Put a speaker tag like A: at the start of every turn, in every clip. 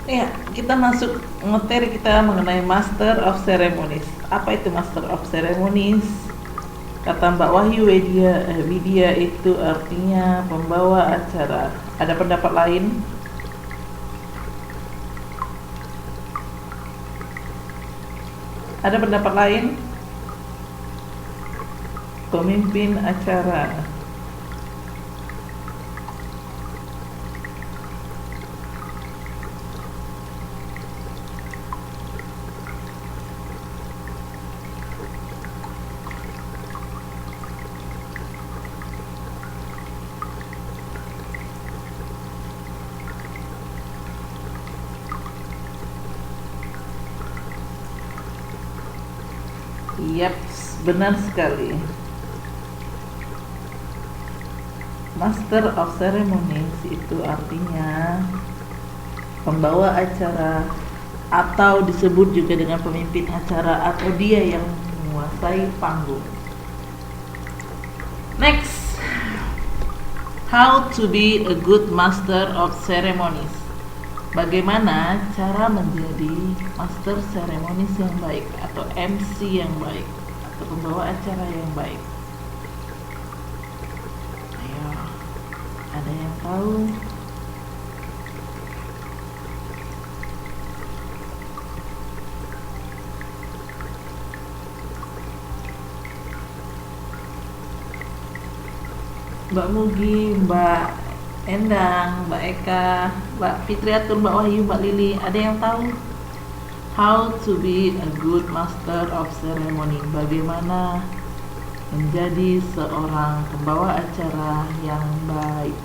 A: Ya, kita masuk materi kita mengenai Master of Ceremonies. Apa itu Master of Ceremonies? Kata Mbak Wahyu Widya itu artinya pembawa acara. Ada pendapat lain? Ada pendapat lain? Pemimpin acara. Yap, benar sekali. Master of Ceremonies itu artinya pembawa acara atau disebut juga dengan pemimpin acara atau dia yang menguasai panggung. Next, how to be a good master of ceremonies. Bagaimana cara menjadi master ceremonies yang baik atau MC yang baik atau pembawa acara yang baik? Ayo, ada yang tahu? Mbak Mugi, Mbak Endang, Mbak Eka, Mbak Fitriatul, Mbak Wahyu, Mbak Lili, ada yang tahu how to be a good master of ceremony? Bagaimana menjadi seorang pembawa acara yang baik?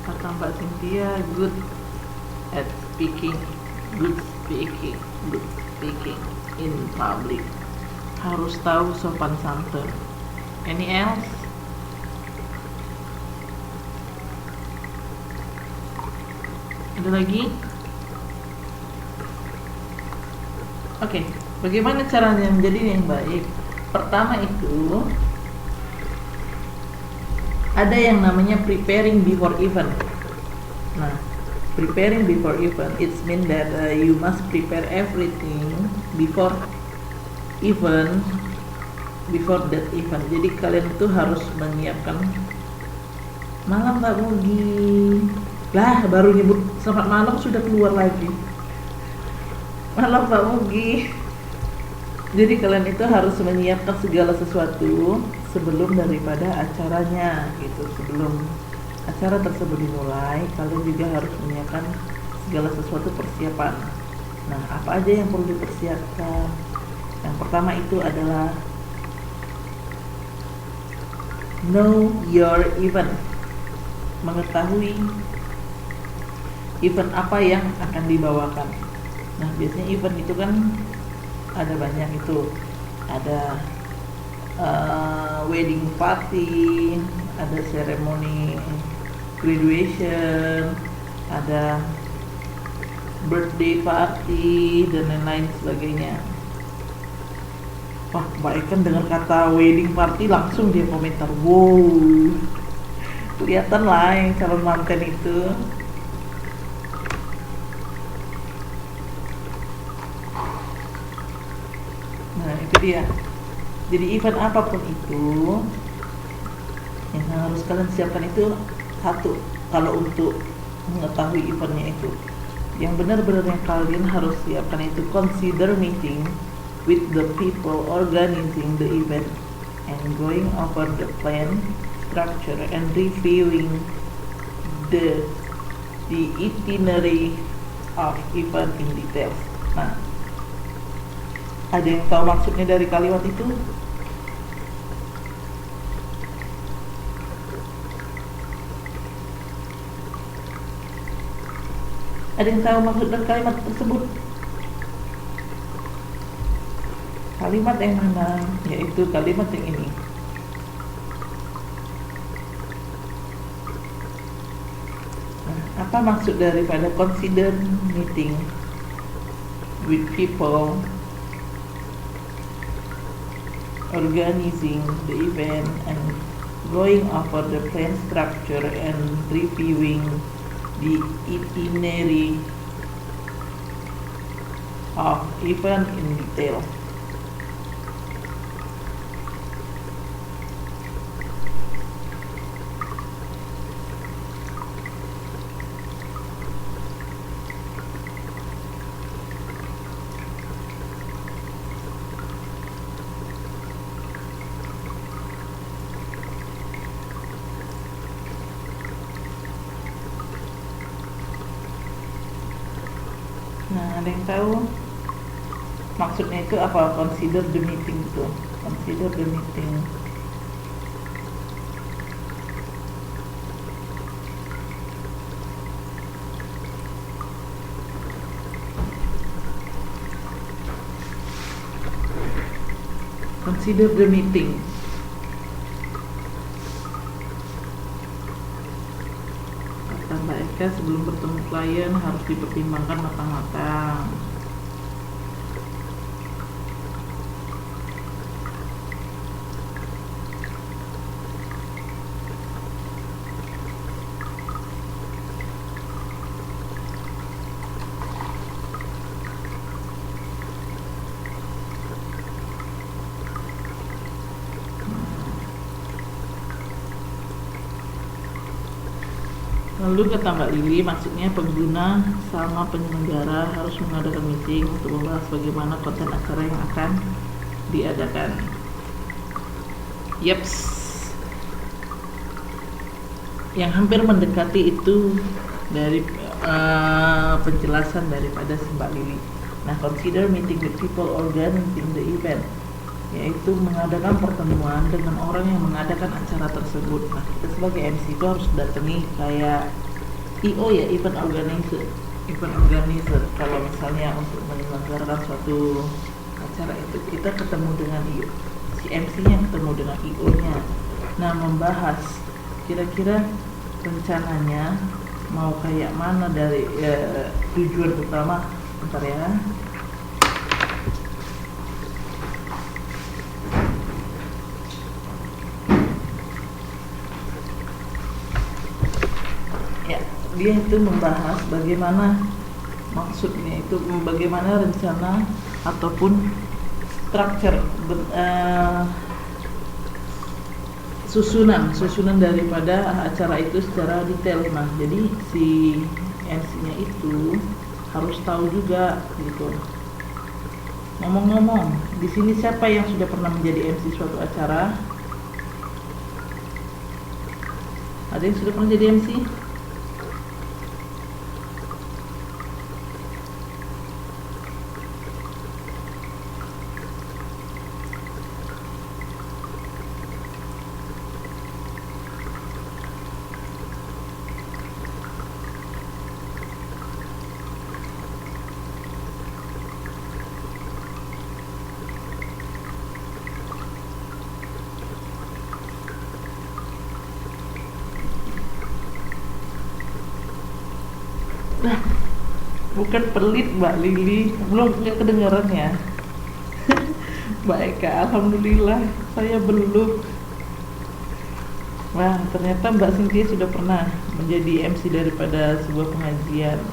A: Kata Mbak Cynthia, good at speaking, good speaking in public. Harus tahu sopan santun. Any else? Ada lagi? Oke, bagaimana caranya menjadi yang baik? Pertama itu ada yang namanya preparing before event. Nah, preparing before event, it means that you must prepare everything before event, before that event. Jadi kalian itu harus menyiapkan. Malam Mbak Mugi. Lah, baru nyebut selamat malam sudah keluar lagi. Malam Mbak Mugi. Jadi kalian itu harus menyiapkan segala sesuatu sebelum daripada acaranya gitu. Sebelum acara tersebut dimulai, kalian juga harus menyiapkan segala sesuatu persiapan. Nah, apa aja yang perlu dipersiapkan? Yang pertama itu adalah know your event. Mengetahui event apa yang akan dibawakan. Nah, biasanya event itu kan ada banyak itu. Ada wedding party, ada ceremony graduation, ada birthday party dan lain-lain sebagainya. Wah, Mbak Eken dengar kata wedding party langsung dia komentar, wow, kelihatan lah yang calon manten itu. Nah, itu dia. Jadi event apapun itu yang harus kalian siapkan itu satu, kalau untuk mengetahui eventnya itu, yang benar-benar yang kalian harus siapkan itu consider meeting with the people organizing the event and going over the plan, structure and reviewing the itinerary of event in detail. Nah, ada yang tahu maksudnya dari kalimat itu? Ada yang tahu maksud dari kalimat tersebut? Kalimat yang mana? Yaitu kalimat yang ini. Nah, apa maksud daripada consider meeting with people organizing the event and going over the plan structure and reviewing the itinerary of event in detail. Nah, ada yang tahu maksudnya itu apa? Consider the meeting itu. Consider the meeting. Consider the meeting. Kata Mbak Eka, sebelum bertemu klien harus dipertimbangkan matang-matang. Lalu kata Mbak Lili, maksudnya pengguna sama penyelenggara harus mengadakan meeting untuk membahas bagaimana konten acara yang akan diadakan. Yeps, yang hampir mendekati itu dari penjelasan daripada si Mbak Lili. Nah, consider meeting with people organizing the event, yaitu mengadakan pertemuan dengan orang yang mengadakan acara tersebut. Nah, kita sebagai MC itu harus datangi kayak IO ya, event organizer. Kalau misalnya untuk menyelenggarakan suatu acara itu kita ketemu dengan IO, si MC-nya ketemu dengan IO-nya. Nah, membahas kira-kira rencananya mau kayak mana dari tujuan utama. Bentar ya. Dia itu membahas bagaimana maksudnya itu, bagaimana rencana ataupun structure susunan daripada acara itu secara detail. Nah, jadi si MC-nya itu harus tahu juga gitu. Ngomong-ngomong, di sini siapa yang sudah pernah menjadi MC suatu acara? Ada yang sudah pernah jadi MC? Nah, bukan pelit Mbak Lili, belum, nggak kedengaran ya. Mbak Eka, alhamdulillah saya belum. Wah, ternyata Mbak Cynthia sudah pernah menjadi MC daripada sebuah pengajian.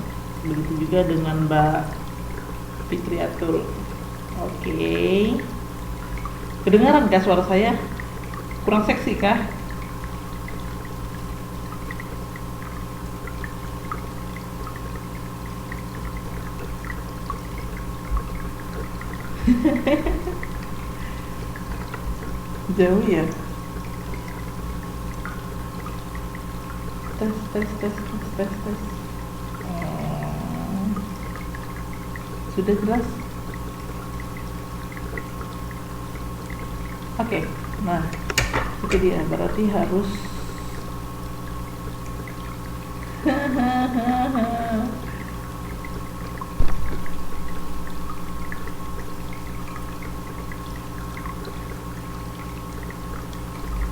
A: Begitu juga dengan Mbak Fitriatul. Oke. Kedengaran kah suara saya? Kurang seksi kah? Jauh ya. Tes. Sudah jelas? Oke. Nah, itu dia, berarti harus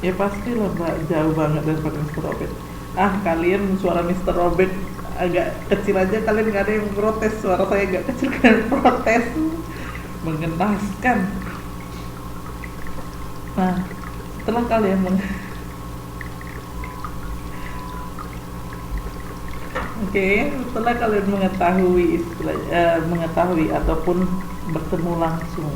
A: ya pastilah Mbak, jauh banget daripada Mr. Robert. Kalian suara Mr. Robert agak kecil aja, kalian gak ada yang protes. Suara saya agak kecil, kalian protes. Mengenaskan. Nah, setelah kalian setelah kalian mengetahui ataupun bertemu langsung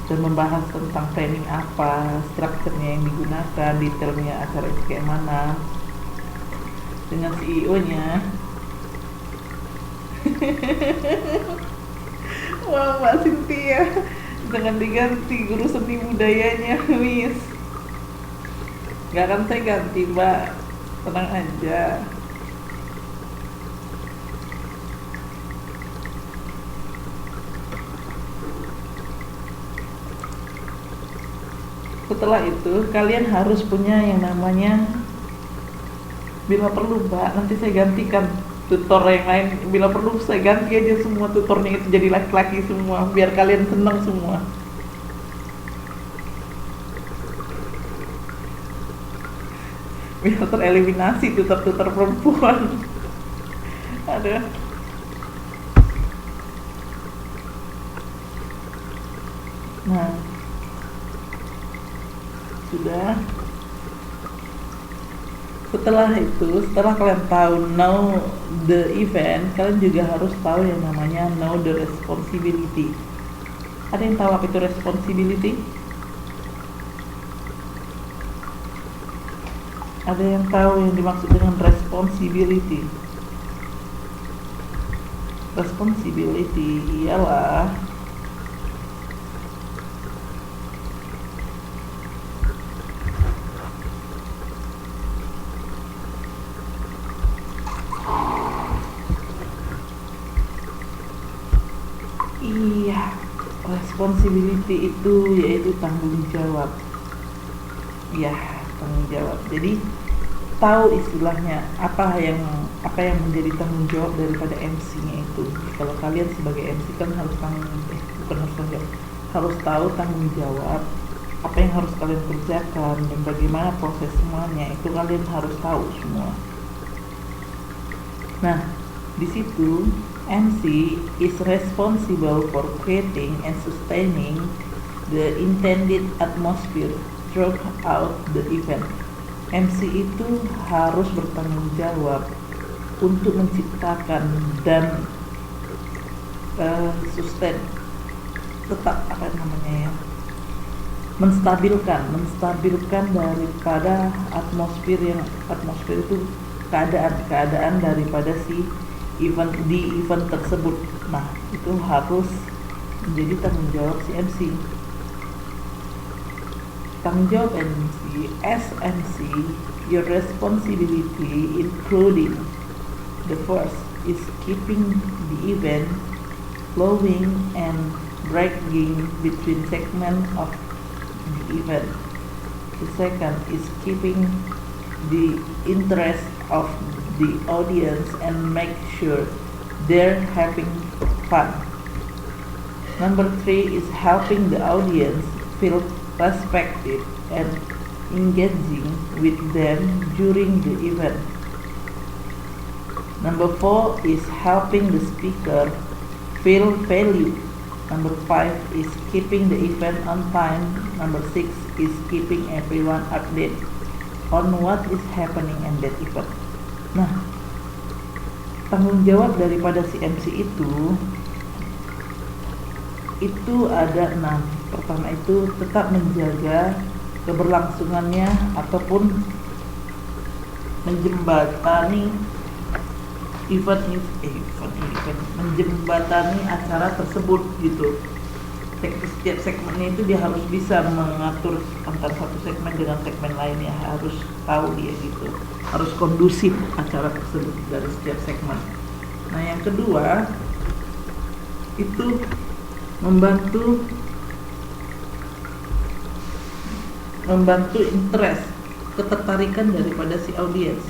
A: dan membahas tentang training apa, strukturnya yang digunakan, detailnya acara itu kayak mana, dengan CEO-nya. Wah, Mbak Cynthia, jangan diganti guru seni budayanya, Miss. Gak akan saya ganti, Mbak, tenang aja. Setelah itu kalian harus punya yang namanya, bila perlu Mbak, nanti saya gantikan tutor yang lain. Bila perlu saya ganti aja semua tutornya itu jadi laki-laki semua, biar kalian senang semua. Biar tereliminasi tutor-tutor perempuan. Ada. Nah, sudah. Setelah kalian tahu know the event, kalian juga harus tahu yang namanya know the responsibility. Ada yang tahu apa itu responsibility? Ada yang tahu yang dimaksud dengan responsibility? Responsibility ialah responsibility itu yaitu tanggung jawab. Ya, tanggung jawab. Jadi tahu istilahnya apa yang menjadi tanggung jawab daripada MC-nya itu. Kalau kalian sebagai MC kan harus harus tahu tanggung jawab, apa yang harus kalian kerjakan dan bagaimana proses semuanya, itu kalian harus tahu semua. Nah, di situ MC is responsible for creating and sustaining the intended atmosphere throughout the event. MC itu harus bertanggung jawab untuk menciptakan dan sustain, tetap menstabilkan daripada atmosfer itu keadaan daripada si event tersebut. Nah, itu harus menjadi tanggung jawab si MC. Tanggung jawab MC, as MC, your responsibility including the first is keeping the event flowing and breaking between segments of the event. The second is keeping the interest of the audience and make sure they're having fun. Number 3 is helping the audience feel respected and engaging with them during the event. Number 4 is helping the speaker feel valued. Number 5 is keeping the event on time. Number 6 is keeping everyone updated on what is happening in that event. Nah, tanggung jawab daripada si MC itu ada 6. Pertama itu tetap menjaga keberlangsungannya ataupun menjembatani menjembatani acara tersebut gitu. Setiap segmennya itu dia harus bisa mengatur antara satu segmen dengan segmen lainnya, harus tahu dia gitu, harus kondusif acara tersebut dari setiap segmen. Nah, yang kedua itu membantu interest, ketertarikan daripada si audiens,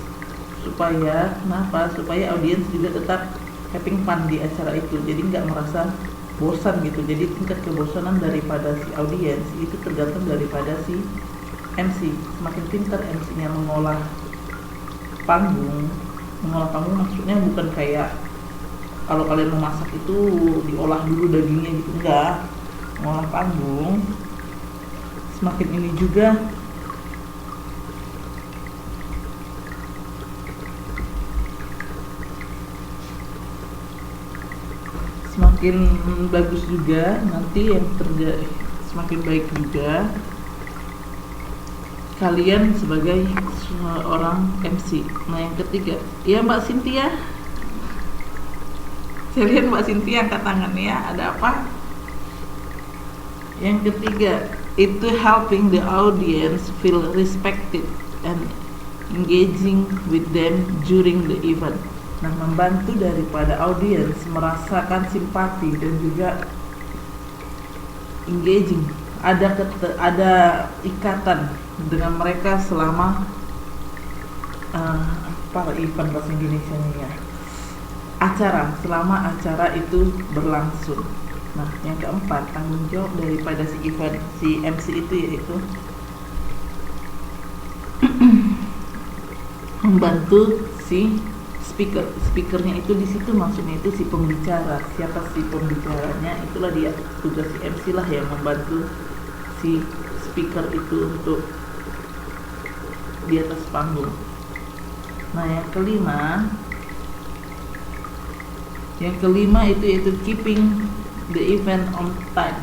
A: supaya audiens juga tetap having fun di acara itu, jadi nggak merasa bosan gitu. Jadi tingkat kebosanan daripada si audiens itu tergantung daripada si MC. Semakin pintar MC-nya mengolah panggung. Mengolah panggung maksudnya bukan kayak kalau kalian memasak itu diolah dulu dagingnya gitu, enggak. Mengolah panggung semakin ini juga semakin bagus juga nanti yang terjadi, semakin baik juga kalian sebagai seorang MC. Nah yang ketiga, ya Mbak Cynthia, saya lihat Mbak Cynthia angkat tangan ya, ada apa? Yang ketiga, itu helping the audience feel respected and engaging with them during the event. Nah, membantu daripada audiens merasakan simpati dan juga engaging, ada ikatan dengan mereka selama event bahasa Indonesianya ya, acara, selama acara itu berlangsung. Nah, yang keempat, tanggung jawab daripada si event, si MC itu yaitu membantu si speakernya itu. Di situ maksudnya itu si pembicara. Siapa si pembicaranya? Itulah dia, tugas si MC lah yang membantu si speaker itu untuk di atas panggung. Nah, yang kelima itu yaitu keeping the event on time.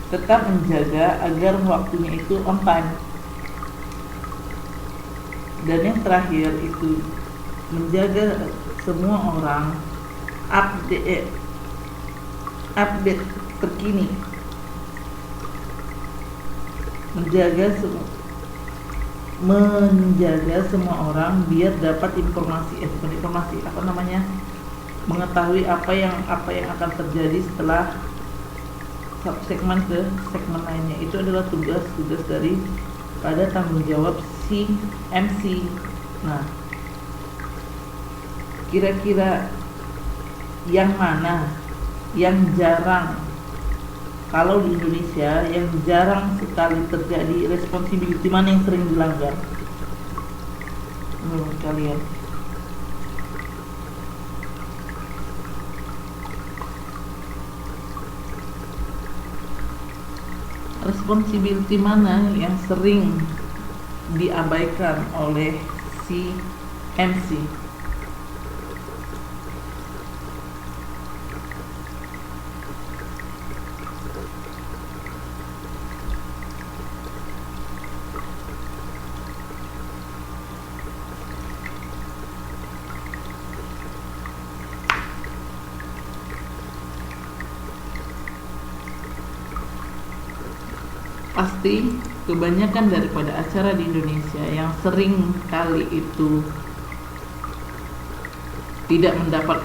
A: Tetap menjaga agar waktunya itu on time. Dan yang terakhir itu menjaga semua orang update terkini. Menjaga semua orang biar dapat mengetahui apa yang akan terjadi setelah satu segmen ke segmen lainnya. Itu adalah tugas dari pada tanggung jawab si MC. Nah, kira-kira yang mana yang jarang, kalau di Indonesia yang jarang sekali terjadi, responsibility mana yang sering dilanggar menurut kalian? Responsibility mana yang sering diabaikan oleh si MC? Pasti kebanyakan daripada acara di Indonesia yang sering kali itu tidak mendapat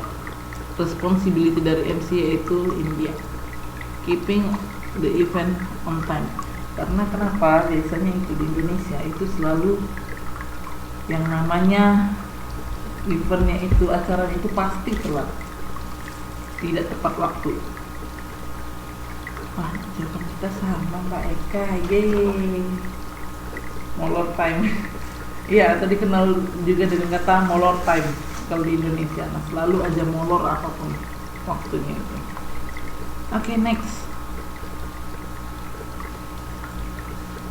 A: responsibility dari MC yaitu India, keeping the event on time. Karena kenapa? Biasanya itu di Indonesia itu selalu yang namanya eventnya itu, acaranya itu pasti telat, tidak tepat waktu. Wah, jawaban kita sama Mbak Eka, yeay. Molor time. Iya, tadi kenal juga dengan kata molor time kalau di Indonesia. Nah, selalu aja molor apapun waktunya itu. Oke, next.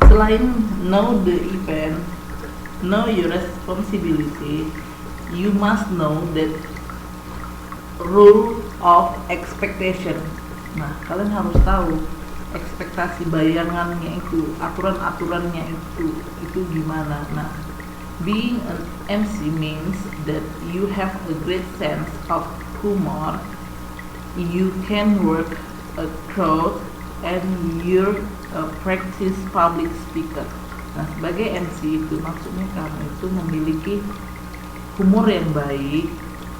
A: Selain know the event, know your responsibility, you must know that rule of expectation. Nah, kalian harus tahu ekspektasi bayangannya itu, aturan-aturannya itu gimana. Nah, being an MC means that you have a great sense of humor, you can work a crowd, and you're a practice public speaker. Nah, sebagai MC itu maksudnya kamu itu memiliki humor yang baik,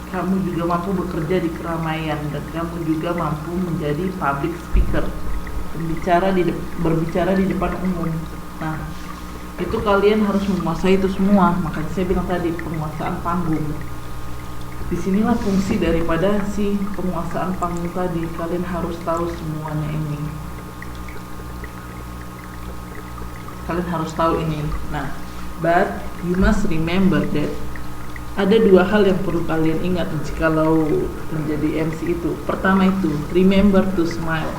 A: kamu juga mampu bekerja di keramaian, dan kamu juga mampu menjadi public speaker, berbicara di depan umum. Nah, itu kalian harus menguasai itu semua. Makanya saya bilang tadi, penguasaan panggung. Disinilah fungsi daripada si penguasaan panggung tadi. Kalian harus tahu semuanya ini. Kalian harus tahu ini. Nah, but you must remember that Ada dua hal yang perlu kalian ingat jikalau menjadi MC itu. Pertama itu, remember to smile.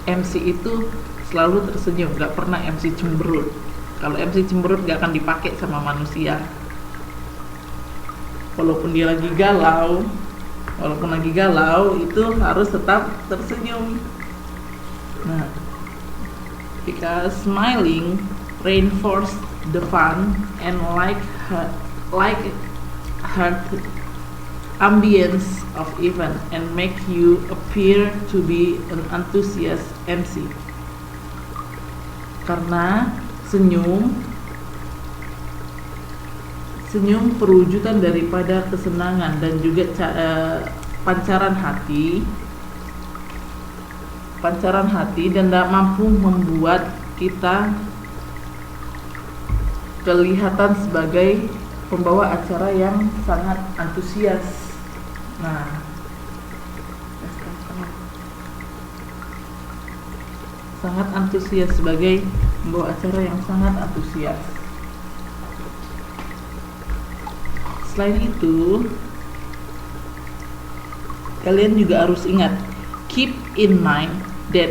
A: MC itu selalu tersenyum, gak pernah MC cemberut. Kalau MC cemberut gak akan dipakai sama manusia. Walaupun lagi galau, itu harus tetap tersenyum. Nah, because smiling reinforce the fun and heart ambience of event and make you appear to be an enthusiast MC. Karena senyum perwujudan daripada kesenangan dan juga pancaran hati dan mampu membuat kita kelihatan sebagai pembawa acara yang sangat antusias. Nah, sangat antusias, sebagai pembawa acara yang sangat antusias. Selain itu, kalian juga harus ingat, keep in mind that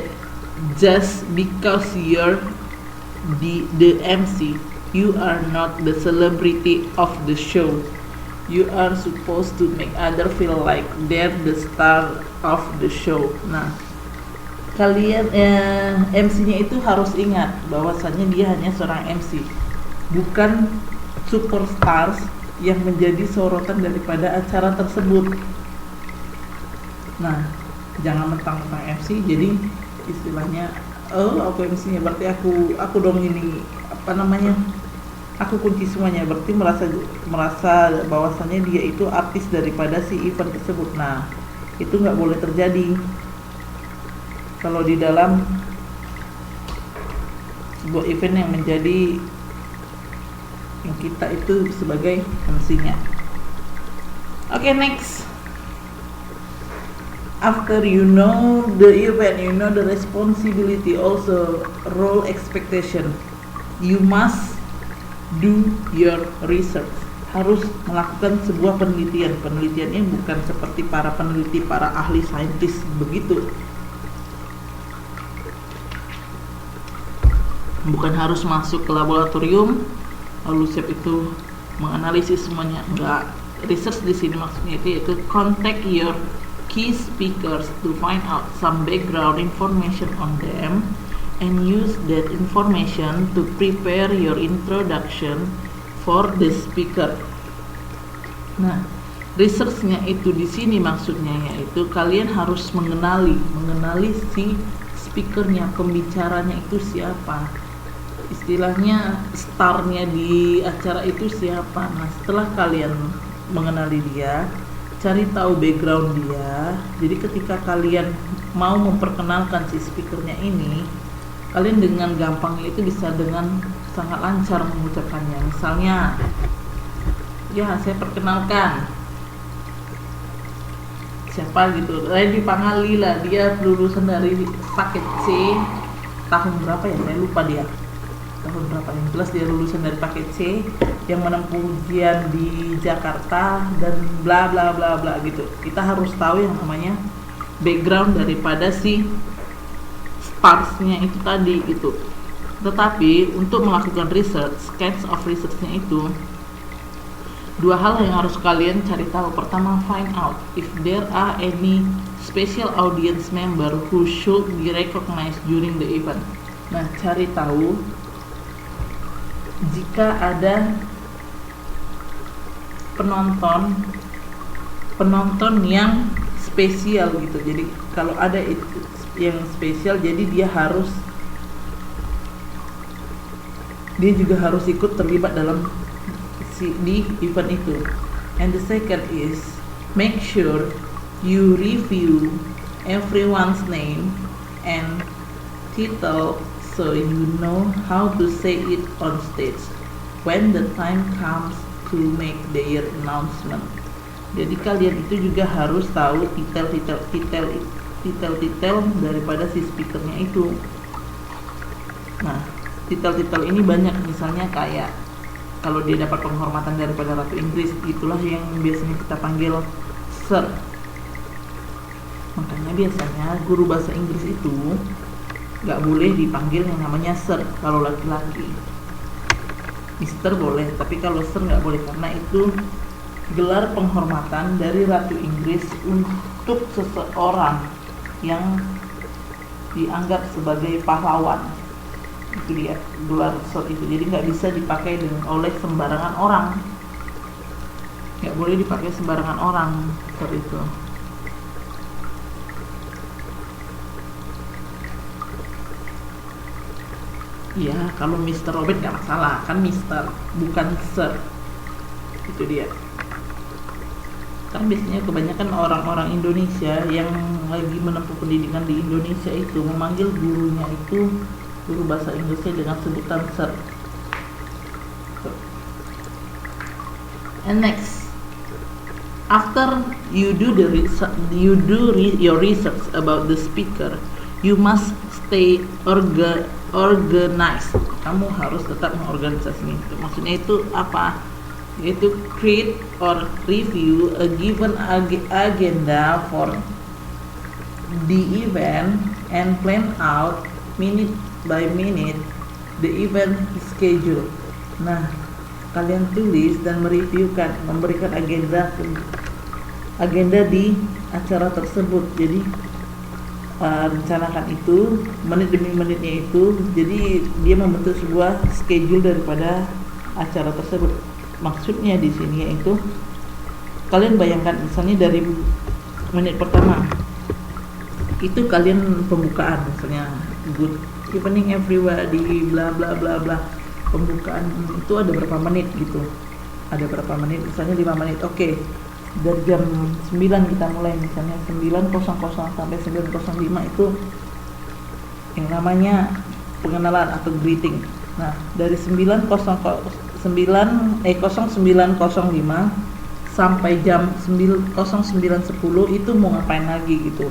A: just because you're the MC, you are not the celebrity of the show. You are supposed to make others feel like they're the star of the show. Nah, kalian MC-nya itu harus ingat bahwasannya dia hanya seorang MC, bukan superstars yang menjadi sorotan daripada acara tersebut. Nah, jangan mentang-mentang MC jadi istilahnya, oh aku MC-nya berarti aku dong ini aku kunci semuanya, berarti merasa bahwasannya dia itu artis daripada si event tersebut. Nah, itu nggak boleh terjadi kalau di dalam sebuah event yang menjadi yang kita itu sebagai MC-nya. Okay, next. After you know the event, you know the responsibility, also role expectation. You must do your research. Harus melakukan sebuah penelitian. Penelitiannya bukan seperti para peneliti, para ahli saintis begitu. Bukan harus masuk ke laboratorium lalu siap itu menganalisis semuanya. Enggak. Research di sini maksudnya itu contact your key speakers to find out some background information on them and use that information to prepare your introduction for the speaker. Nah, researchnya itu di sini maksudnya yaitu kalian harus mengenali si speakernya, pembicaranya itu siapa, istilahnya starnya di acara itu siapa. Nah, setelah kalian mengenali dia, cari tahu background dia. Jadi ketika kalian mau memperkenalkan si speakernya ini, kalian dengan gampangnya itu bisa dengan sangat lancar mengucapkannya. Misalnya, ya saya perkenalkan siapa gitu, Randy Pangalila, dia lulusan dari paket C tahun berapa ya, saya lupa dia tahun berapa, yang jelas dia lulusan dari paket C yang menempuh ujian di Jakarta dan bla bla bla bla gitu. Kita harus tahu yang namanya background daripada si starsnya itu tadi gitu. Tetapi untuk melakukan research, kinds of researchnya itu dua hal yang harus kalian cari tahu. Pertama, find out if there are any special audience member who should be recognized during the event. Nah, cari tahu jika ada penonton yang spesial gitu. Jadi kalau ada itu yang spesial, jadi dia juga harus ikut terlibat dalam di event itu. And the second is make sure you review everyone's name and title so you know how to say it on stage when the time comes to make their announcement. Jadi kalian itu juga harus tahu titel daripada si speakernya itu. Nah, titel ini banyak, misalnya kayak kalau dia dapat penghormatan daripada Ratu Inggris, itulah yang biasanya kita panggil Sir. Makanya biasanya guru bahasa Inggris itu nggak boleh dipanggil yang namanya Sir kalau laki-laki. Mister boleh, tapi kalau Sir nggak boleh, karena itu gelar penghormatan dari Ratu Inggris untuk seseorang yang dianggap sebagai pahlawan. Itu dia gelar Sir itu. Jadi nggak bisa dipakai oleh sembarangan orang, nggak boleh dipakai sembarangan orang Sir itu. Ya, kalau Mr. Robert nggak masalah, kan Mister, bukan Sir. Itu dia. Kan biasanya kebanyakan orang-orang Indonesia yang lagi menempuh pendidikan di Indonesia itu memanggil gurunya itu, guru bahasa Inggrisnya, dengan sebutan Sir. And next, after you do your research about the speaker, you must stay organized. Kamu harus tetap mengorganisasinya. Maksudnya itu apa? Yaitu create or review a given agenda for the event and plan out minute by minute the event schedule. Nah, kalian tulis dan mereviewkan, memberikan agenda di acara tersebut. Jadi rencanakan itu menit demi menitnya itu. Jadi dia membentuk sebuah schedule daripada acara tersebut. Maksudnya di sini yaitu kalian bayangkan misalnya dari menit pertama itu kalian pembukaan, misalnya good evening everybody, bla bla bla bla. Pembukaan itu ada berapa menit gitu, ada berapa menit, misalnya 5 menit. Oke, dari jam 9 kita mulai, misalnya 9.00 sampai 9.05 itu yang namanya pengenalan atau greeting. Nah, dari 09.05 sampai jam 09.10 itu mau ngapain lagi gitu.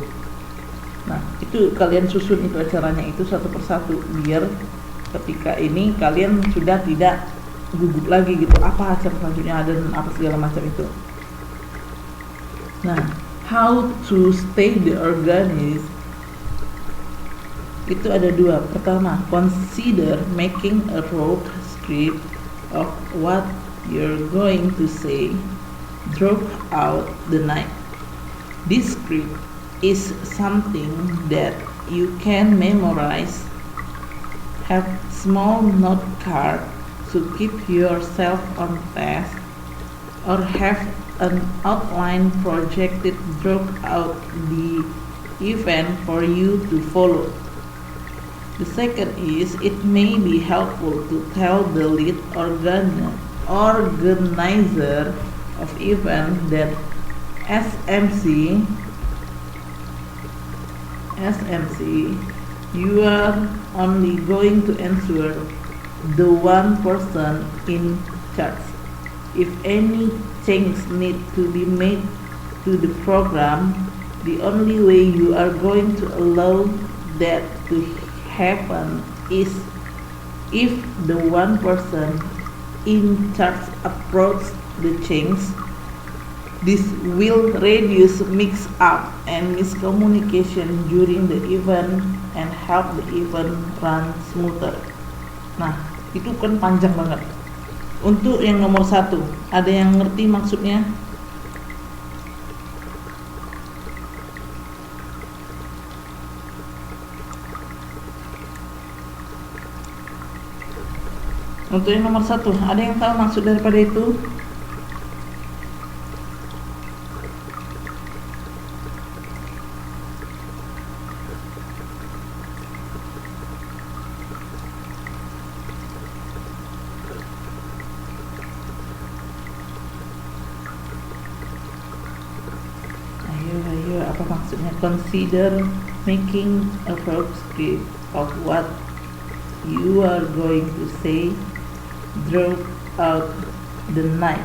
A: Nah, itu kalian susun itu acaranya itu satu persatu, biar ketika ini kalian sudah tidak gugup lagi gitu, apa acara selanjutnya dan apa segala macam itu. Nah, how to stay the organized itu ada dua. Pertama, consider making a rough script of what you're going to say throughout the night. This script is something that you can memorize, have small note card to keep yourself on task, or have an outline projected throughout the event for you to follow. The second is, it may be helpful to tell the lead organizer of event that SMC, you are only going to answer the one person in charge. If any change need to be made to the program, the only way you are going to allow that to happen is if the one person in charge approves the change. This will reduce mix-up and miscommunication during the event and help the event run smoother. Nah, itu kan panjang banget. Untuk yang nomor 1, ada yang ngerti maksudnya? Untuk yang nomor 1, ada yang tahu maksud daripada itu? Ayo, apa maksudnya? Consider making a rough script of what you are going to say throughout the night.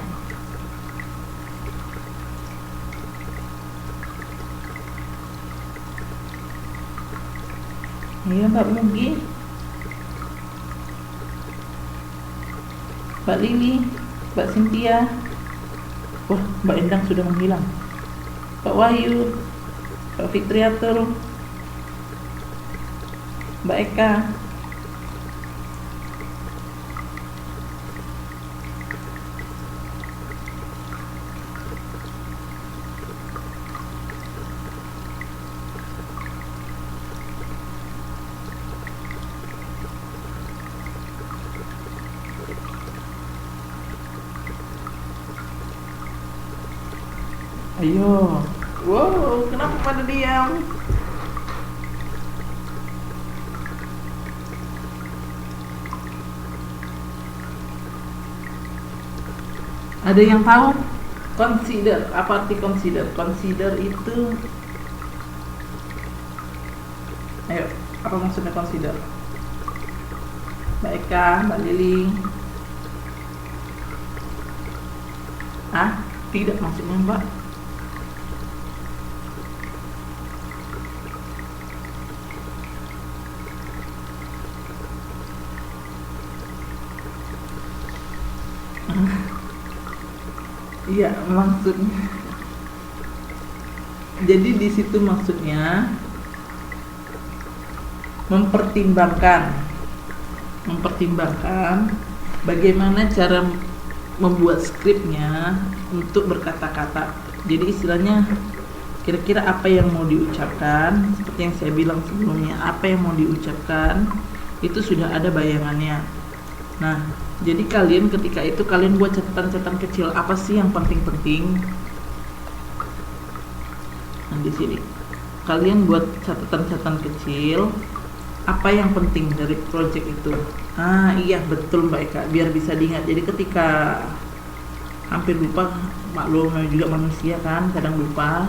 A: Iya Mbak Mugi. Mbak Lili, Mbak Cynthia. Wah, Mbak Endang sudah menghilang. Pak Wahyu, Pak Fitriatul, Mbak Eka. Ayo. Wow, kenapa pada diam? Ada yang tahu? Consider, apa arti consider? Consider itu, ayo, apa maksudnya consider? Mbak Eka, Mbak Lili. Ah, tidak maksudnya Mbak. Iya, maksudnya. Jadi di situ maksudnya mempertimbangkan bagaimana cara membuat skripnya untuk berkata-kata. Jadi istilahnya kira-kira apa yang mau diucapkan, seperti yang saya bilang sebelumnya, apa yang mau diucapkan itu sudah ada bayangannya. Nah, jadi kalian ketika itu kalian buat catatan-catatan kecil, apa sih yang penting-penting. Nah, di sini kalian buat catatan-catatan kecil, apa yang penting dari project itu. Ah iya betul Mbak Eka, biar bisa diingat. Jadi ketika hampir lupa, maklum juga manusia kan kadang lupa.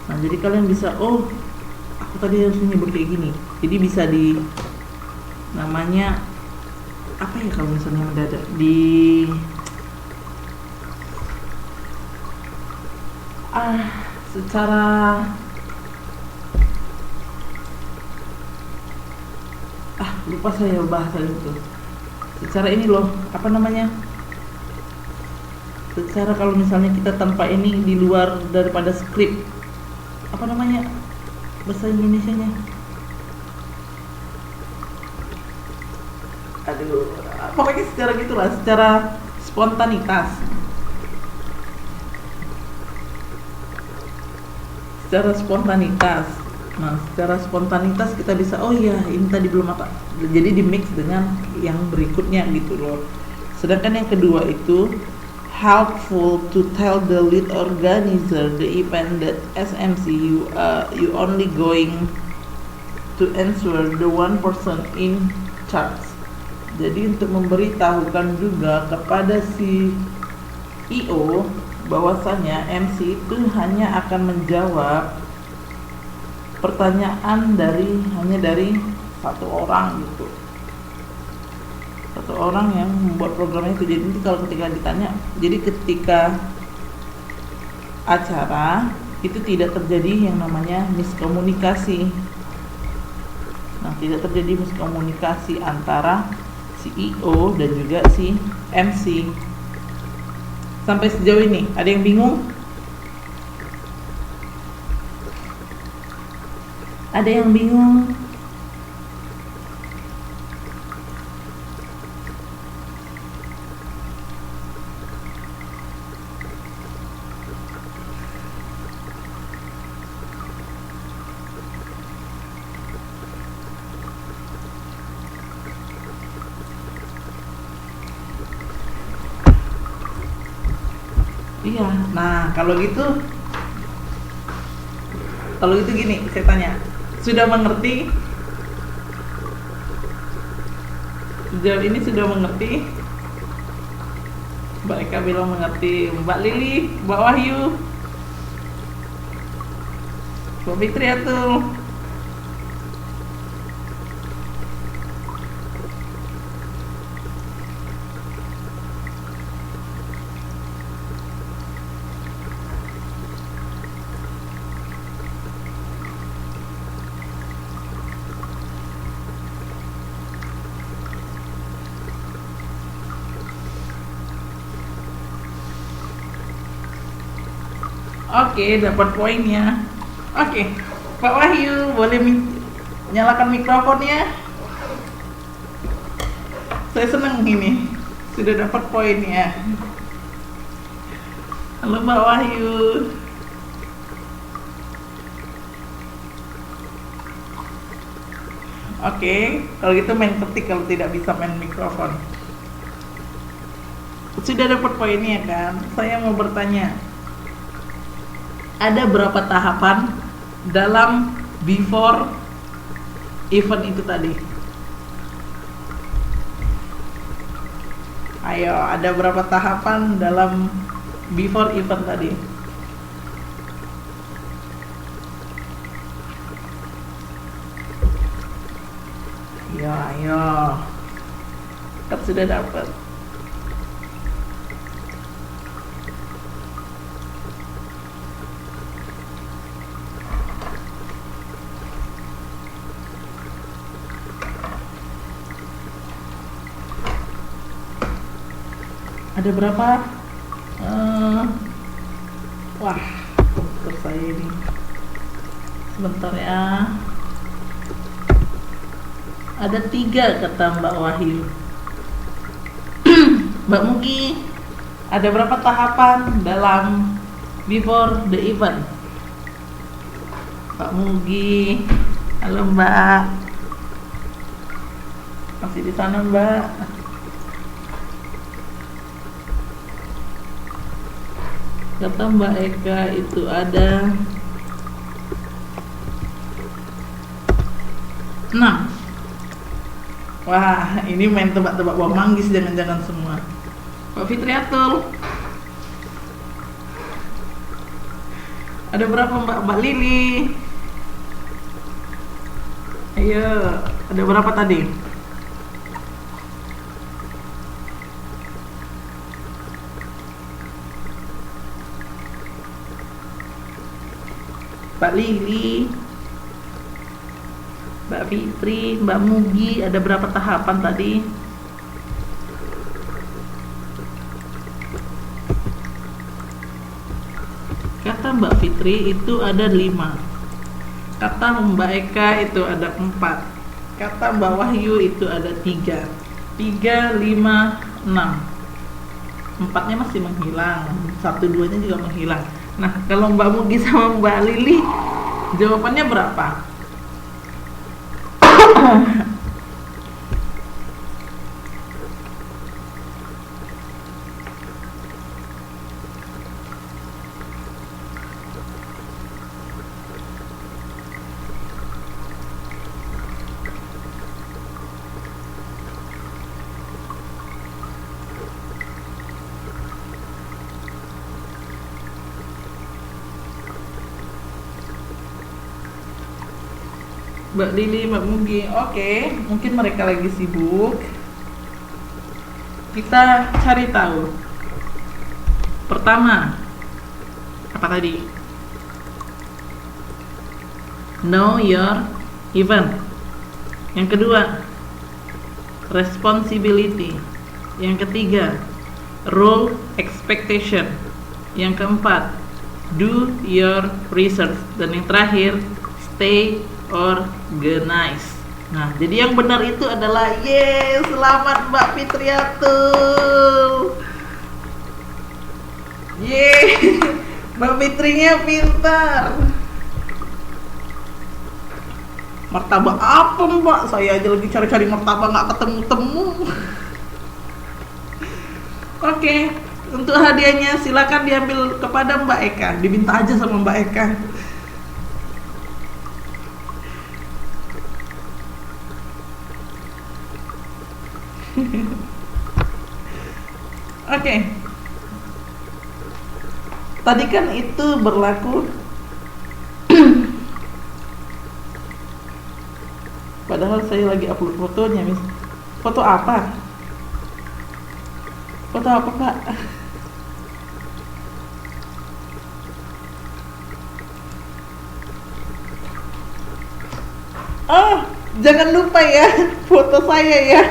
A: Nah jadi kalian bisa, oh aku tadi harus nyebut kayak gini. Jadi bisa di namanya apa ya kalau misalnya mendadak di secara lupa saya bahasa itu. Secara ini loh, apa namanya? Secara kalau misalnya kita tanpa ini di luar daripada skrip, apa namanya bahasa Indonesianya? Aduh, pokoknya secara gitulah, secara spontanitas. Nah, secara spontanitas kita bisa, oh iya ini tadi belum apa, jadi di mix dengan yang berikutnya gitu loh. Sedangkan yang kedua itu helpful to tell the lead organizer the event that SMC you only going to answer the one person in charge. Jadi untuk memberitahukan juga kepada si IO bahwasanya MC itu hanya akan menjawab pertanyaan hanya dari satu orang gitu, satu orang yang membuat programnya itu. Jadi nanti kalau ketika ditanya, jadi ketika acara itu tidak terjadi yang namanya miskomunikasi. Nah, tidak terjadi miskomunikasi antara CEO dan juga si MC. Sampai sejauh ini ada yang bingung? Ada yang bingung? Iya, nah kalau gitu gini, saya tanya, sudah mengerti? Sejauh ini sudah mengerti? Mbak Eka bilang mengerti, Mbak Lili, Mbak Wahyu, Mbak Fitriatul. Oke, dapat poinnya. Oke, Pak Wahyu boleh nyalakan mikrofonnya. Saya senang ini, sudah dapat poinnya. Halo Pak Wahyu. Oke, kalau gitu main ketik kalau tidak bisa main mikrofon. Sudah dapat poinnya kan? Saya mau bertanya, ada berapa tahapan dalam before event itu tadi? Ayo, ada berapa tahapan dalam before event tadi? Ayo. Kan sudah dapat. Ada berapa? Wah, komputer saya ini. Sebentar ya. Ada 3 kata Mbak Wahyu. Mbak Mugi, ada berapa tahapan dalam before the event? Mbak Mugi, halo Mbak. Masih di sana Mbak? Kata Mbak Eka itu ada 6. Wah, ini main tebak-tebak buah manggis jangan-jangan semua. Pak Fitriatul, ada berapa Mbak Lili? Ayo, ada berapa tadi? Mbak Lili, Mbak Fitri, Mbak Mugi, ada berapa tahapan tadi? Kata Mbak Fitri itu ada 5. Kata Mbak Eka itu ada 4. Kata Mbak Wahyu itu ada 3. 3, 5, 6. 4-nya masih menghilang, 1, 2-nya juga menghilang. Nah, kalau Mbak Mugi sama Mbak Lili, jawabannya berapa? Mbak Lili, Mbak Mugi, oke, mungkin mereka lagi sibuk. Kita cari tahu. Pertama, apa tadi? Know your event. Yang kedua, responsibility. Yang ketiga, role expectation. Yang keempat, do your research. Dan yang terakhir, stay organize. Nah, jadi yang benar itu adalah selamat Mbak Fitriatul. Mbak Fitrinya pintar. Martabak apa Mbak? Saya aja lagi cari-cari martabak nggak ketemu-temu. Oke, untuk hadiahnya silakan diambil kepada Mbak Eka. Diminta aja sama Mbak Eka. Oke. Tadi kan itu berlaku padahal saya lagi upload fotonya, Miss. Foto apa? Foto apa, Pak? Oh, jangan lupa ya foto saya ya.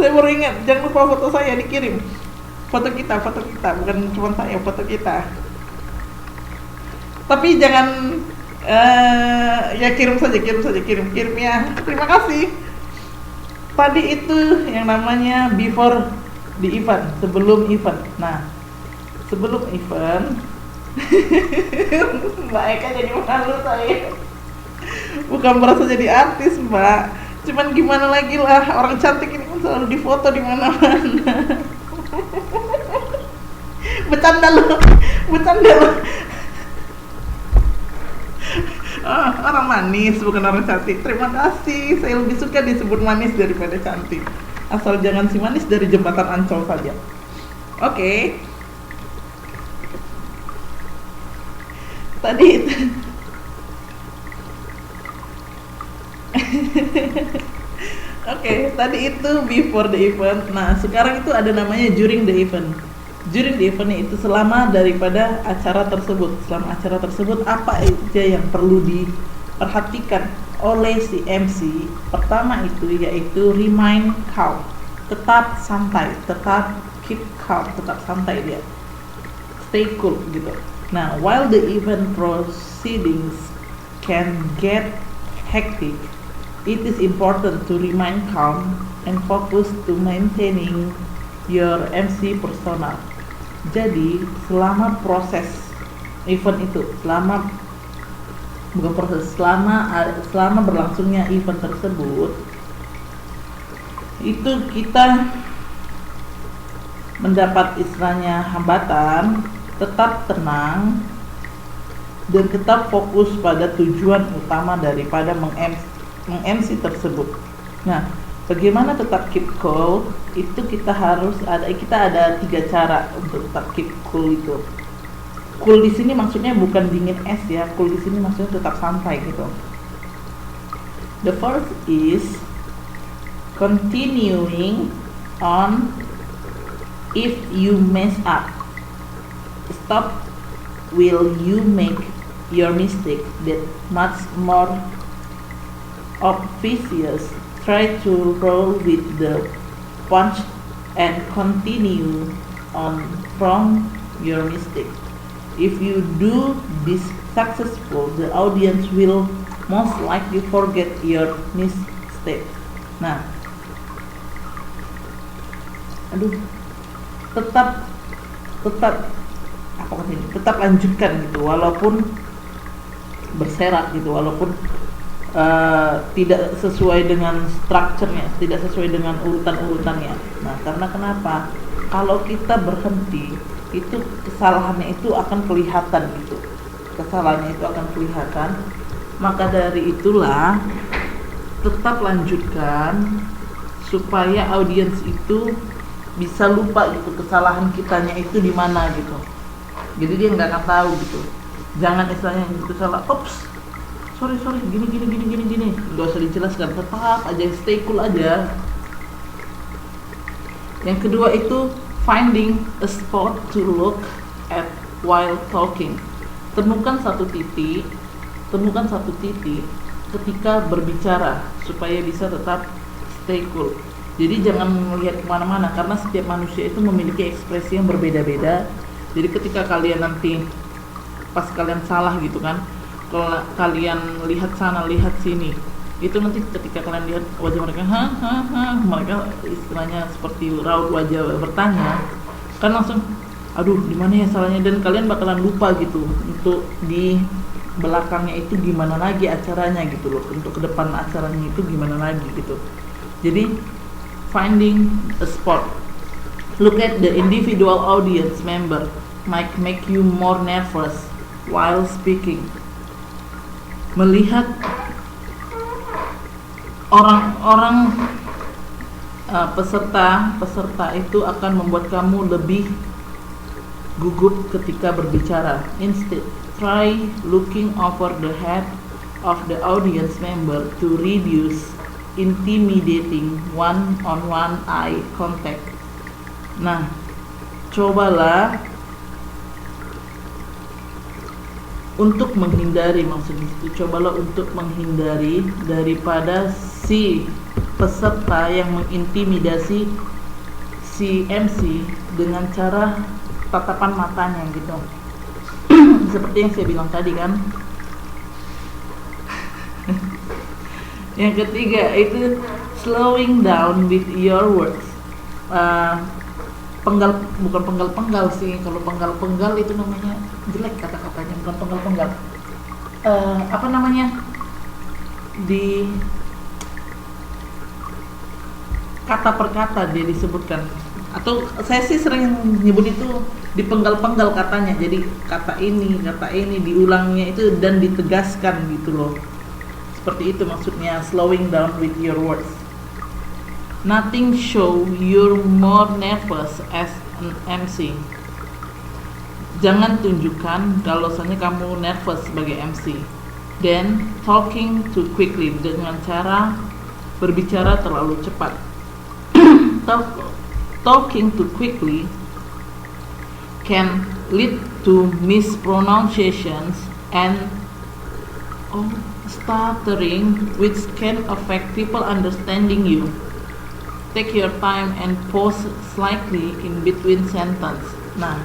A: Saya baru ingat, jangan lupa foto saya dikirim. Foto kita, bukan cuma saya, foto kita. Tapi jangan ya kirim ya. Terima kasih. Tadi itu yang namanya before the event, sebelum event. Nah, sebelum event Mbak Eka jadi malu saya. Bukan merasa jadi artis, Mbak. Cuman gimana lagi lah, orang cantik ini kan selalu difoto di mana-mana. Bercanda loh. Orang manis bukan orang cantik. Terima kasih. Saya lebih suka disebut manis daripada cantik. Asal jangan si manis dari jembatan Ancol saja. Oke. Tadi itu Oke, tadi itu before the event. Nah, sekarang itu ada namanya during the event. During the event itu selama daripada acara tersebut. Selama acara tersebut apa aja yang perlu diperhatikan oleh si MC? Pertama itu yaitu remain calm. Tetap santai, tetap keep calm, tetap santai dia. Stay cool gitu. Nah, while the event proceedings can get hectic, it is important to remain calm and focus to maintaining your MC persona. Jadi, selama proses event itu, selama berlangsungnya event tersebut, itu kita mendapat istilahnya hambatan, tetap tenang dan tetap fokus pada tujuan utama daripada meng-MC tersebut. Nah, bagaimana tetap keep cool? Itu kita ada 3 cara untuk tetap keep cool itu. Cool di sini maksudnya bukan dingin es ya. Cool di sini maksudnya tetap santai gitu. The first is continuing on if you mess up. Stop will you make your mistake that much more obvious. Try to roll with the punch and continue on from your mistake. If you do this successful, the audience will most likely forget your mistake. Nah, tetap lanjutkan gitu, walaupun berserak gitu, walaupun tidak sesuai dengan strukturnya, tidak sesuai dengan urutan-urutannya. Nah, karena kenapa? Kalau kita berhenti, itu kesalahannya itu akan kelihatan gitu. Kesalahannya itu akan kelihatan. Maka dari itulah tetap lanjutkan supaya audiens itu bisa lupa gitu kesalahan kitanya itu di mana gitu. Jadi dia nggak akan tahu gitu. Jangan istilahnya itu salah, ops, sorry gini, nggak usah dijelaskan, tetap aja stay cool aja. Yang kedua itu finding a spot to look at while talking. Temukan satu titik ketika berbicara supaya bisa tetap stay cool. Jadi jangan melihat kemana-mana, karena setiap manusia itu memiliki ekspresi yang berbeda-beda. Jadi ketika kalian nanti pas kalian salah gitu kan, kalau kalian lihat sana lihat sini, itu nanti ketika kalian lihat wajah mereka, mereka istilahnya seperti raut wajah bertanya, kan langsung aduh di mana ya salahnya, dan kalian bakalan lupa gitu untuk di belakangnya itu gimana lagi acaranya gitu loh, untuk ke depan acaranya itu gimana lagi gitu. Jadi finding a spot, look at the individual audience member might make you more nervous while speaking. Melihat orang-orang peserta itu akan membuat kamu lebih gugup ketika berbicara. Instead, try looking over the head of the audience member to reduce intimidating one-on-one eye contact. Nah, cobalah untuk menghindari, maksudnya itu cobalah untuk menghindari daripada si peserta yang mengintimidasi si MC dengan cara tatapan matanya gitu. seperti yang saya bilang tadi kan. Yang ketiga itu slowing down with your words. Bukan penggal-penggal sih. Kalau penggal-penggal itu namanya jelek kata-katanya, bukan penggal-penggal. Apa namanya? Di kata per kata dia disebutkan, atau saya sih sering nyebut itu dipenggal-penggal katanya. Jadi kata ini diulangnya itu dan ditegaskan gitu loh. Seperti itu maksudnya slowing down with your words. Nothing show you're more nervous as an MC. Jangan tunjukkan kalau kamu nervous sebagai MC. Then talking too quickly, dengan cara berbicara terlalu cepat. Talking too quickly can lead to mispronunciations and stuttering, which can affect people understanding you. Take your time and pause slightly in between sentence. Nah,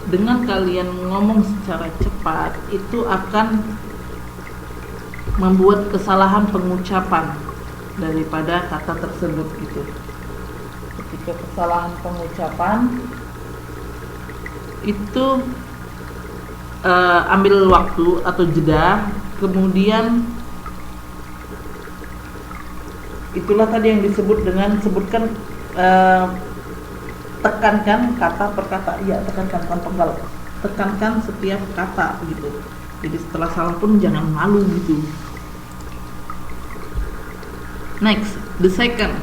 A: dengan kalian ngomong secara cepat itu akan membuat kesalahan pengucapan daripada kata tersebut gitu. Ketika kesalahan pengucapan itu ambil waktu atau jeda, kemudian itulah tadi yang disebut dengan sebutkan tekankan kata per kata. Iya, tekankan, bukan penggal. Tekankan setiap kata gitu. Jadi setelah salah pun jangan malu gitu. Next, the second.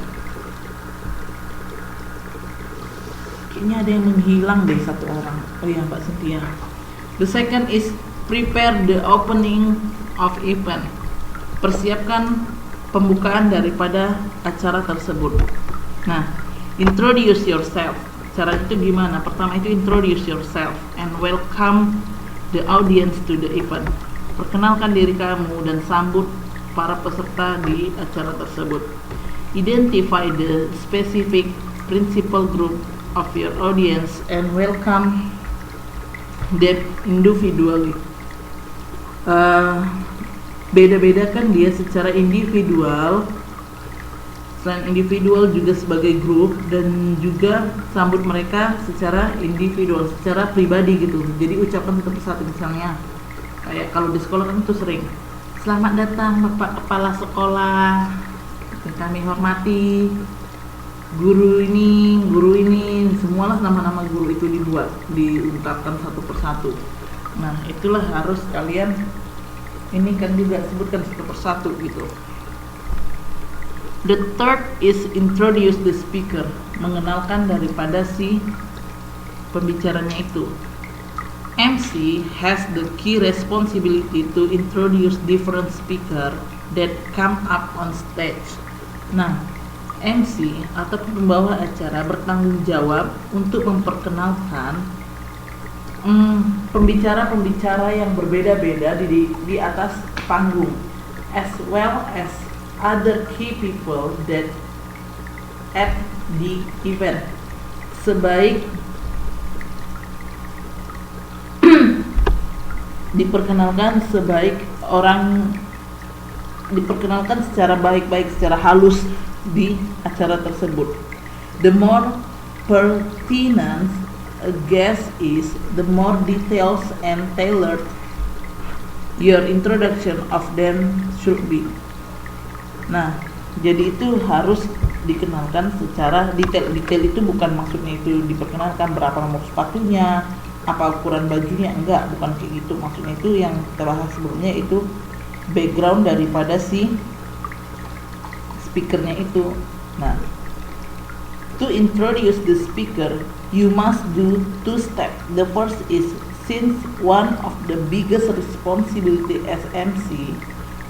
A: Kayaknya ada yang menghilang deh satu orang. Oh iya, Mbak Cynthia. The second is prepare the opening of event. Persiapkan pembukaan daripada acara tersebut. Nah, introduce yourself. Cara itu gimana? Pertama itu introduce yourself and welcome the audience to the event. Perkenalkan diri kamu dan sambut para peserta di acara tersebut. Identify the specific principal group of your audience and welcome them individually. Beda-beda kan dia secara individual, selain individual juga sebagai grup, dan juga sambut mereka secara individual, secara pribadi gitu. Jadi ucapan satu persatu, misalnya kayak kalau di sekolah kan itu sering, selamat datang Bapak Kepala Sekolah, kami hormati guru ini, semualah nama-nama guru itu diungkapkan satu persatu. Nah, itulah harus kalian ini kan juga sebutkan satu persatu gitu. The third is introduce the speaker, mengenalkan daripada si pembicaranya itu. MC has the key responsibility to introduce different speaker that come up on stage. Nah, MC atau pembawa acara bertanggung jawab untuk memperkenalkan pembicara-pembicara yang berbeda-beda di atas panggung, as well as other key people that at the event. Diperkenalkan secara baik-baik, secara halus di acara tersebut. The more pertinent a guest is, the more details and tailored your introduction of them should be. Nah, jadi itu harus dikenalkan secara detail. Detail itu bukan maksudnya itu diperkenalkan berapa nomor sepatunya, apa ukuran bajunya, enggak, bukan kayak gitu. Maksudnya itu yang kita bahas sebelumnya itu background daripada si speakernya itu. Nah, to introduce the speaker, you must do two steps. The first is, since one of the biggest responsibility as MC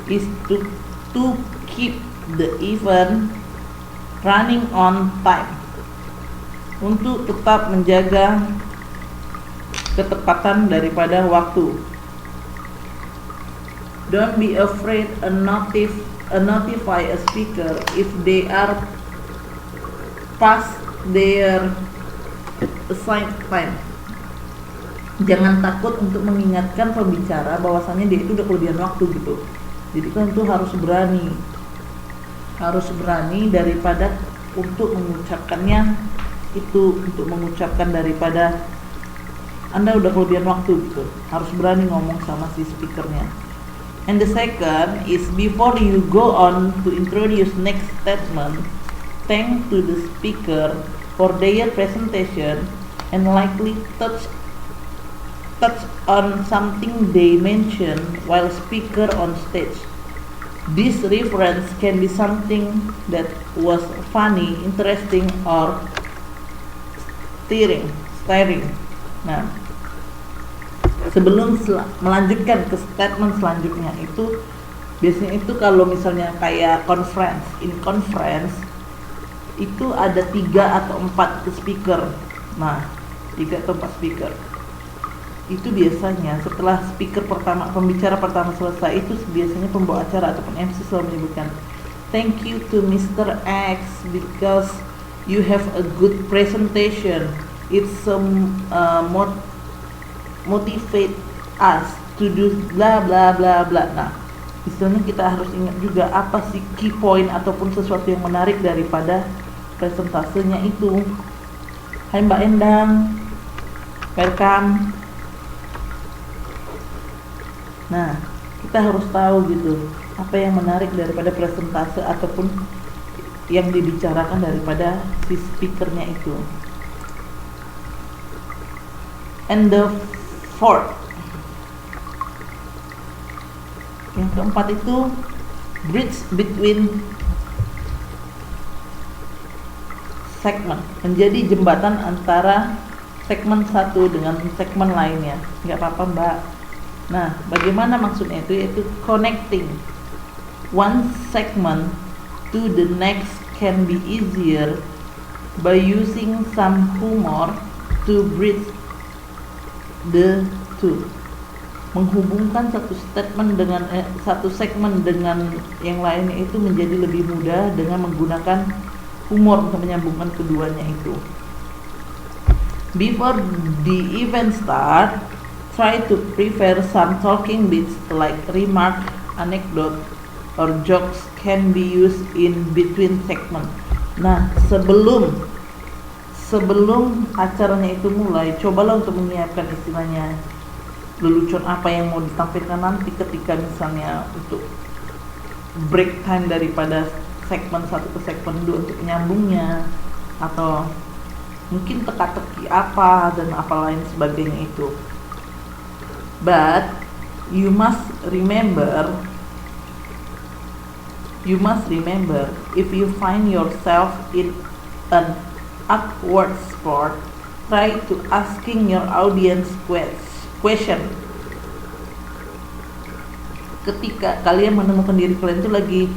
A: is to keep the event running on time, untuk tetap menjaga ketepatan daripada waktu. Don't be afraid to notify a speaker if they are past their assigned time. jangan takut untuk mengingatkan pembicara bahwasannya dia itu udah kelebihan waktu gitu. Jadi kan itu harus berani daripada untuk mengucapkannya itu, untuk mengucapkan daripada Anda udah kelebihan waktu gitu, harus berani ngomong sama si speakernya. And the second is, before you go on to introduce next statement, thank to the speaker for their presentation and likely touch on something they mention while speaker on stage. This reference can be something that was funny, interesting, or stirring. Nah, sebelum melanjutkan ke statement selanjutnya itu, biasanya itu kalau misalnya kayak conference itu ada 3 atau 4 speaker. Nah, 3 atau 4 speaker itu biasanya setelah pembicara pertama selesai, itu biasanya pembawa acara ataupun MC selalu menyebutkan, thank you to Mr. X because you have a good presentation. It's motivate us to do bla bla bla bla. Nah, istilahnya kita harus ingat juga apa sih key point ataupun sesuatu yang menarik daripada presentasenya itu. Hai Mbak Endang, welcome. Nah, kita harus tahu gitu apa yang menarik daripada presentase ataupun yang dibicarakan daripada si speakernya itu. And the fourth, yang keempat itu bridge between segment, menjadi jembatan antara segmen satu dengan segmen lainnya. Nggak apa-apa Mbak. Nah, bagaimana maksudnya itu? Yaitu connecting one segment to the next can be easier by using some humor to bridge the two. Menghubungkan satu segmen dengan yang lainnya itu menjadi lebih mudah dengan menggunakan humor untuk menyambungkan keduanya itu. Before the event start, try to prepare some talking bits like remark, anecdote, or jokes can be used in between segment. Nah, sebelum acaranya itu mulai, cobalah untuk menyiapkan istilahnya lelucon apa yang mau ditampilkan nanti ketika misalnya untuk break time daripada segmen 1 ke segmen 2 untuk menyambungnya, atau mungkin teka-teki apa dan apa lain sebagainya itu. But you must remember, if you find yourself in an awkward spot, try to asking your audience question. Ketika kalian menemukan diri kalian itu lagi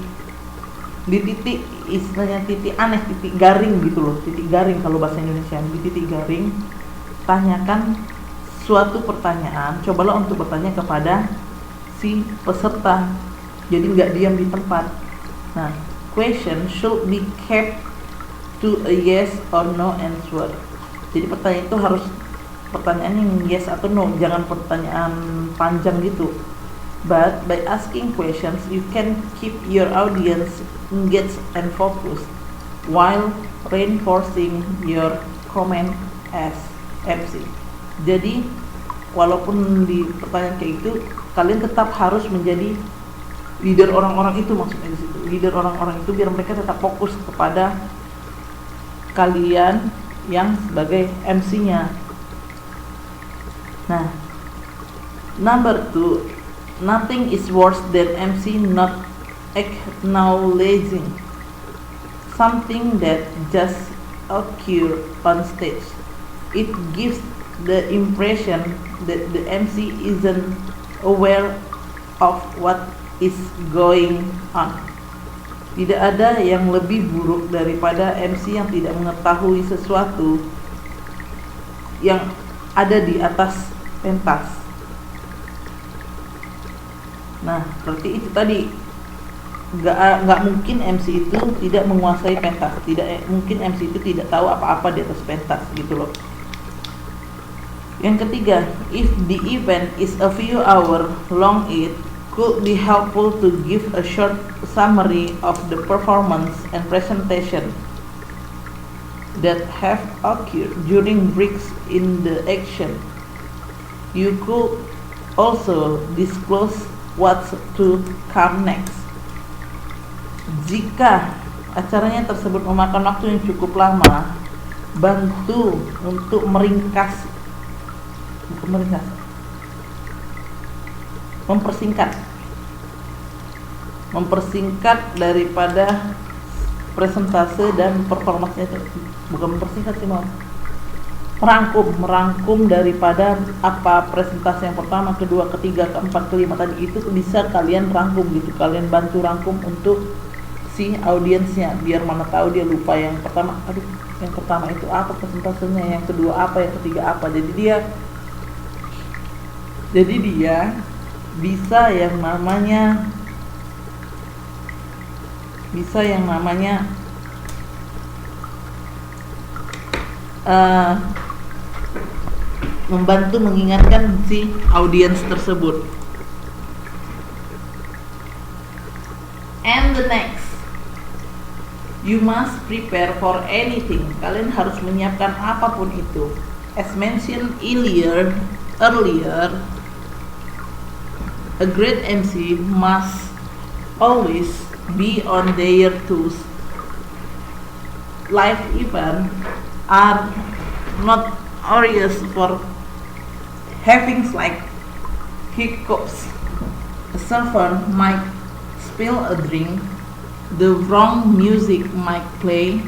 A: di titik, istilahnya titik aneh, titik garing gitu loh, titik garing kalau bahasa Indonesia, di titik garing, tanyakan suatu pertanyaan, cobalah untuk bertanya kepada si peserta, jadi nggak diam di tempat. Nah, question should be kept to a yes or no answer. Jadi pertanyaan itu harus pertanyaan yang yes atau no, jangan pertanyaan panjang gitu. But by asking questions, you can keep your audience engaged and focused while reinforcing your comment as MC. Jadi walaupun di pertanyaan kayak itu, kalian tetap harus menjadi leader orang-orang itu, maksudnya di situ. Leader orang-orang itu biar mereka tetap fokus kepada kalian yang sebagai MC-nya. Nah, number 2, nothing is worse than MC not acknowledging something that just occurred on stage. It gives the impression that the MC isn't aware of what is going on. Tidak ada yang lebih buruk daripada MC yang tidak mengetahui sesuatu yang ada di atas pentas. Nah, berarti itu tadi, nggak mungkin MC itu tidak menguasai pentas, tidak mungkin MC itu tidak tahu apa-apa di atas pentas gitu loh. Yang ketiga, if the event is a few hours long, it could be helpful to give a short summary of the performance and presentation that have occurred during breaks in the action. You could also disclose what's to come next. Jika acaranya tersebut memakan waktu yang cukup lama, bantu untuk mempersingkat daripada presentase dan performanya itu. Bukan mempersingkat sih, merangkum daripada apa presentasi yang pertama, kedua, ketiga, keempat, kelima tadi itu bisa kalian rangkum gitu, kalian bantu rangkum untuk si audiensnya, biar mana tahu dia lupa yang pertama, yang pertama itu apa presentasenya, yang kedua apa, yang ketiga apa. Jadi dia bisa yang namanya membantu mengingatkan si audiens tersebut. And the next, you must prepare for anything. Kalian harus menyiapkan apapun itu. As mentioned earlier, a great MC must always be on their toes. Live events are not notorious for having like hiccups. A server might spill a drink, the wrong music might play,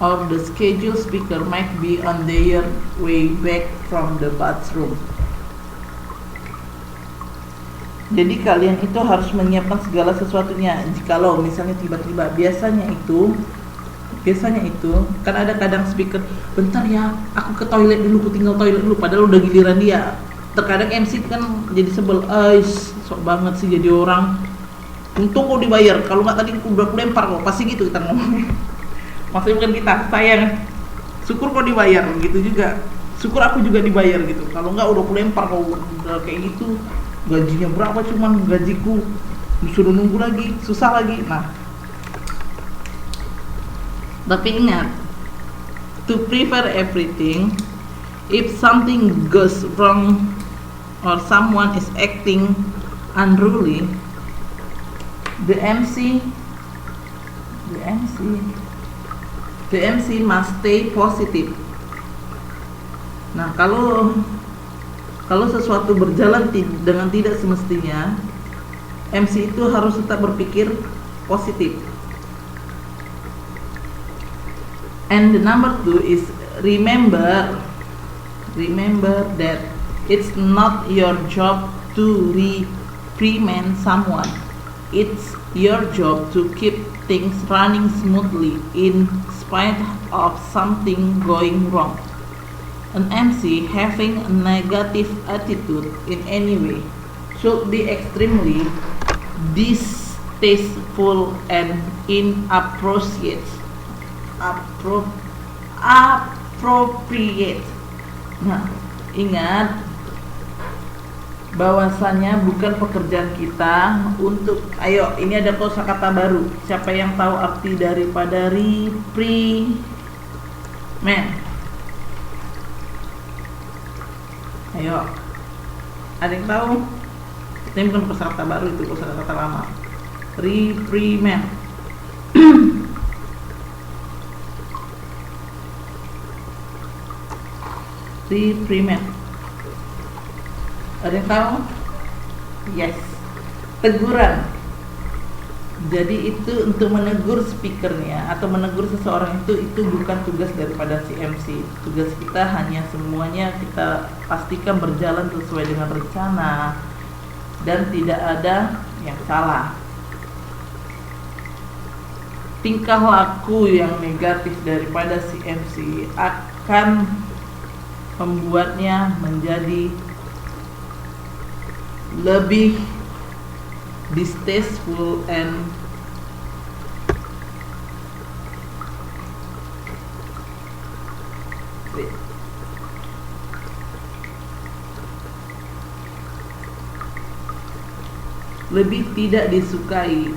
A: or the scheduled speaker might be on their way back from the bathroom. Jadi kalian itu harus menyiapkan segala sesuatunya. Jikalau misalnya tiba-tiba biasanya itu kan ada kadang speaker, bentar ya, aku ke toilet dulu, aku tinggal toilet dulu, padahal udah giliran dia. Terkadang MC kan jadi sebel, sok banget sih jadi orang. Untung kau dibayar, kalau nggak tadi udah aku lempar kok, pasti gitu kita ngomongnya. Maksudnya bukan kita, saya syukur kau dibayar, gitu juga. Syukur aku juga dibayar gitu. Kalau nggak udah aku lempar kau, udah kayak gitu. Gajinya berapa, cuman gajiku disuruh nunggu lagi, susah lagi. Nah, tapi ingat, to prepare everything, if something goes wrong or someone is acting unruly, the MC must stay positive. Nah, kalau sesuatu berjalan dengan tidak semestinya, MC itu harus tetap berpikir positif. And the number 2 is remember that it's not your job to reprimand someone. It's your job to keep things running smoothly in spite of something going wrong. An MC having a negative attitude in any way should be extremely distasteful and inappropriate. Nah, ingat bahwasanya bukan pekerjaan kita untuk, ayo ini ada kosakata baru. Siapa yang tahu arti daripada reprimand? Ayo, ada yang tahu? Ini bukan kosakata baru, itu kosakata lama. Reprimand. Reprimand. Ada yang tahu? Yes. Teguran. Jadi itu untuk menegur speakernya atau menegur seseorang itu bukan tugas daripada si MC. Tugas kita hanya semuanya kita pastikan berjalan sesuai dengan rencana dan tidak ada yang salah. Tingkah laku yang negatif daripada si MC akan membuatnya menjadi lebih distasteful and lebih tidak disukai.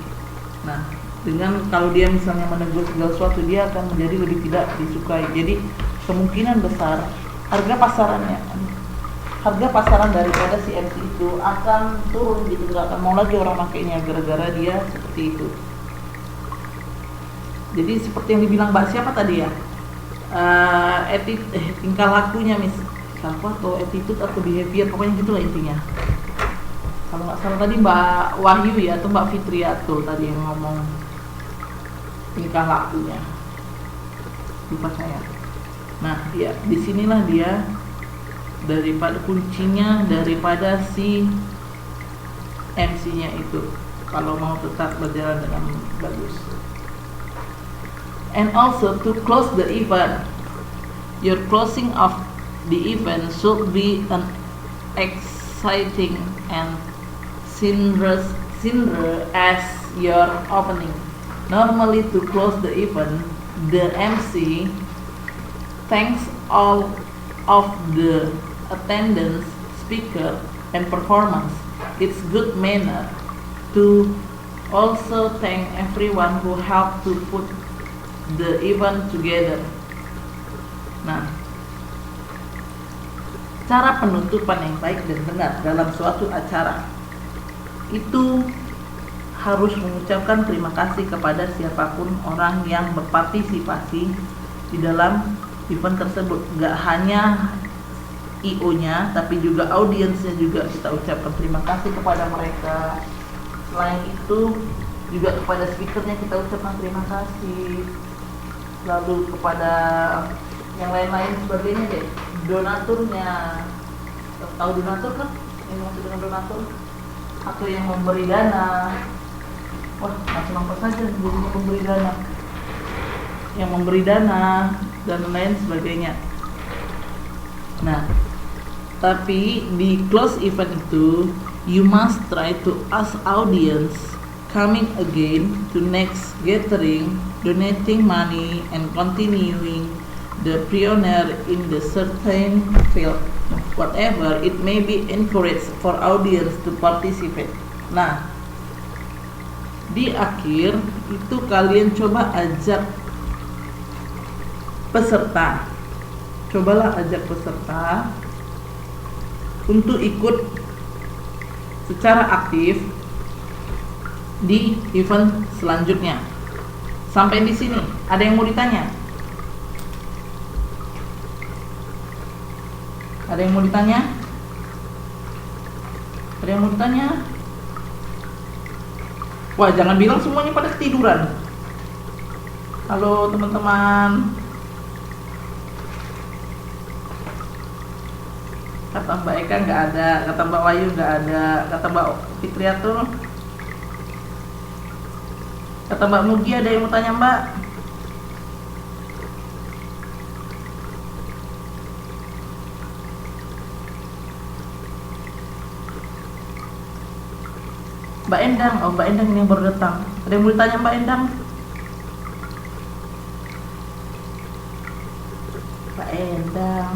A: Nah, dengan kalau dia misalnya menegur segala sesuatu, dia akan menjadi lebih tidak disukai. Jadi kemungkinan besar harga pasaran daripada si MC itu akan turun gitu, nggak akan mau lagi orang makainya gara-gara dia seperti itu. Jadi seperti yang dibilang Mbak siapa tadi ya, tingkah lakunya atau attitude atau behavior, pokoknya gitulah intinya. Kalau nggak salah tadi Mbak Wahyu ya atau Mbak Fitriatul tadi yang ngomong tingkah lakunya, lupa saya. Nah ya disinilah dia daripada kuncinya daripada si MC-nya itu kalau mau tetap berjalan dengan bagus. And also to close the event, your closing of the event should be an exciting and similar as your opening. Normally to close the event, the MC thanks all of the attendance, speaker, and performance. It's good manner to also thank everyone who helped to put the event together. Nah, cara penutupan yang baik dan benar dalam suatu acara itu harus mengucapkan terima kasih kepada siapapun orang yang berpartisipasi di dalam event tersebut. Gak hanya IO-nya, tapi juga audiensnya juga kita ucapkan terima kasih kepada mereka. Selain itu juga kepada speakernya kita ucapkan terima kasih. Lalu kepada yang lain-lain sebagainya deh, donaturnya. Tahu donatur kan? Yang maksud dengan donatur? Atau yang memberi dana. Wah, macam apa saja jadinya memberi dana. Yang memberi dana dan lain sebagainya. Nah, tapi di close event itu you must try to ask audience coming again to next gathering, donating money and continuing the pioneer in the certain field, whatever it may be, encouraged for audience to participate. Nah, di akhir itu kalian coba ajak peserta, cobalah ajak peserta untuk ikut secara aktif di event selanjutnya. Sampai di sini, ada yang mau ditanya? Ada yang mau ditanya? Ada yang mau ditanya? Wah, jangan bilang semuanya pada ketiduran. Halo teman-teman. Kata Mbak Eka nggak ada, kata Mbak Wayu nggak ada, kata Mbak Fitriatul, kata Mbak Mugi ada yang mau tanya Mbak? Mbak Endang, oh Mbak Endang ini yang baru datang. Ada yang mau ditanya Mbak Endang? Mbak Endang,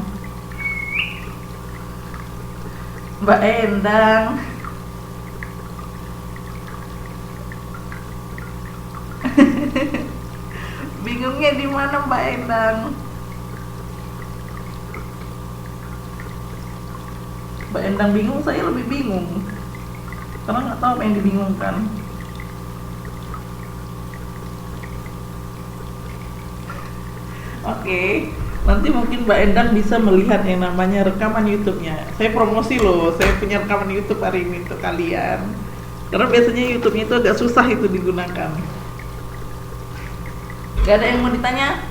A: Mbak Endang. Bingungnya di mana Mbak Endang? Mbak Endang bingung, saya lebih bingung karena nggak tahu apa yang dibingungkan. Oke, nanti mungkin Mbak Endang bisa melihat yang namanya rekaman YouTube-nya. Saya promosi loh, saya punya rekaman YouTube hari ini untuk kalian. Karena biasanya YouTube-nya itu agak susah itu digunakan. Gak ada yang mau ditanya?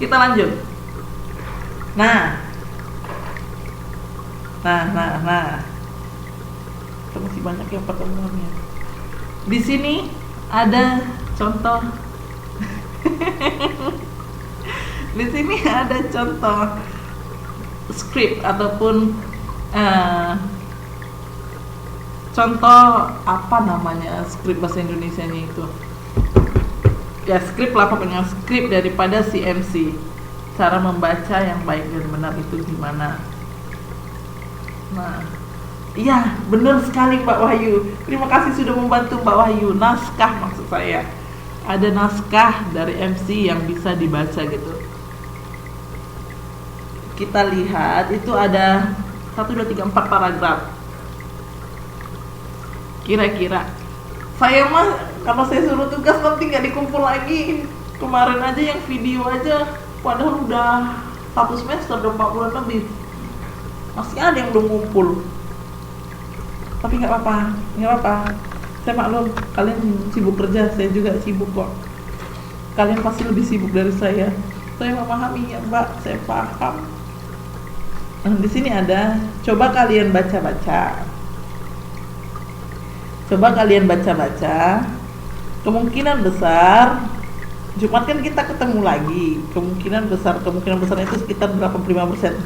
A: Kita lanjut. Nah. Masih banyak yang pertemuannya. Di sini ada contoh. Di sini ada contoh skrip ataupun contoh apa namanya skrip bahasa Indonesianya itu. Ya skrip lah pokoknya, skrip daripada si MC. Cara membaca yang baik dan benar itu gimana? Nah, Iya, benar sekali Mbak Wahyu. Terima kasih sudah membantu Mbak Wahyu. Naskah maksud saya. Ada naskah dari MC yang bisa dibaca gitu. Kita lihat itu ada 1, 2, 3, 4 paragraf. Kira-kira saya mah kalau saya suruh tugas nanti nggak dikumpul lagi. Kemarin aja yang video aja padahal udah 1 semester, udah 4 bulan lebih, masih ada yang belum ngumpul. Tapi nggak apa-apa, saya maklum kalian sibuk kerja, saya juga sibuk kok. Kalian pasti lebih sibuk dari saya memahami ya Mbak, saya paham. Nah, di sini ada, coba kalian baca-baca. Kemungkinan besar Jumat kan kita ketemu lagi. Kemungkinan besar itu sekitar 85%.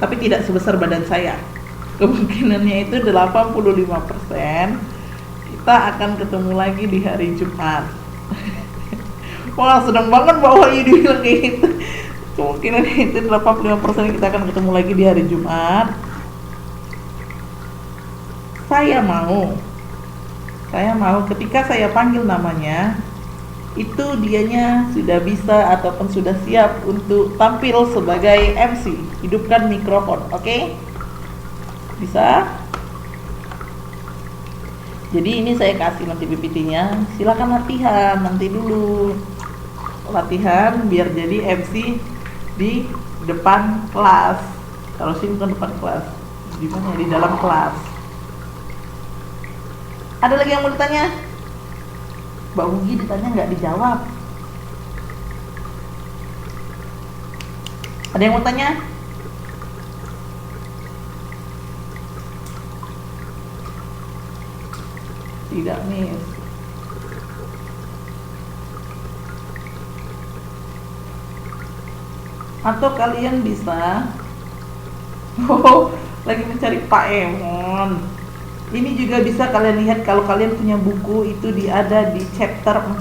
A: Tapi tidak sebesar badan saya. Kemungkinannya itu 85%. Kita akan ketemu lagi di hari Jumat. Wah, senang banget Mbak Wahyu dibilang kayak gitu. Kemungkinan itu 85% kita akan ketemu lagi di hari Jumat. Saya mau ketika saya panggil namanya, itu dianya sudah bisa ataupun sudah siap untuk tampil sebagai MC. Hidupkan mikrofon, oke? Bisa? Jadi ini saya kasih nanti PPT-nya. Silakan latihan nanti dulu. Latihan biar jadi MC di depan kelas. Kalau sini bukan depan kelas. Di mana? Di dalam kelas. Ada lagi yang mau ditanya? Mbak Ugi ditanya nggak dijawab. Ada yang mau tanya? Tidak, Miss. Atau kalian bisa lagi mencari Pak Emon. Ini juga bisa kalian lihat kalau kalian punya buku, itu ada di chapter 4.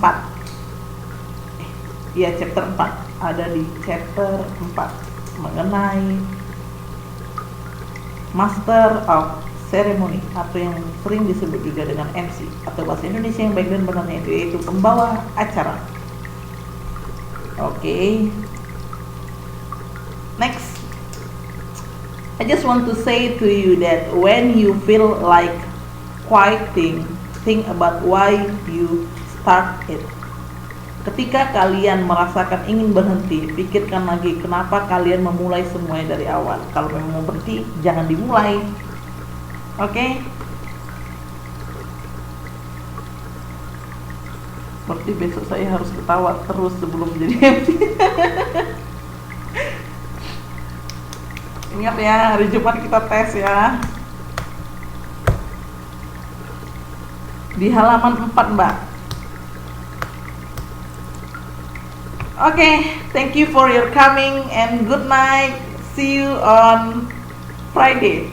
A: Iya, chapter 4. Ada di chapter 4 mengenai Master of Ceremony, atau yang sering disebut juga dengan MC, atau bahasa Indonesia yang baik dan benarnya itu yaitu pembawa acara. Oke. Next. I just want to say to you that when you feel like quitting, think about why you start it. Ketika kalian merasakan ingin berhenti, pikirkan lagi kenapa kalian memulai semuanya dari awal. Kalau memang mau berhenti, jangan dimulai. Oke? Berarti besok saya harus ketawa terus sebelum menjadi MC. Ingat ya, hari Jumat kita tes ya. Di halaman 4, Mbak. Okay, thank you for your coming and good night. See you on Friday.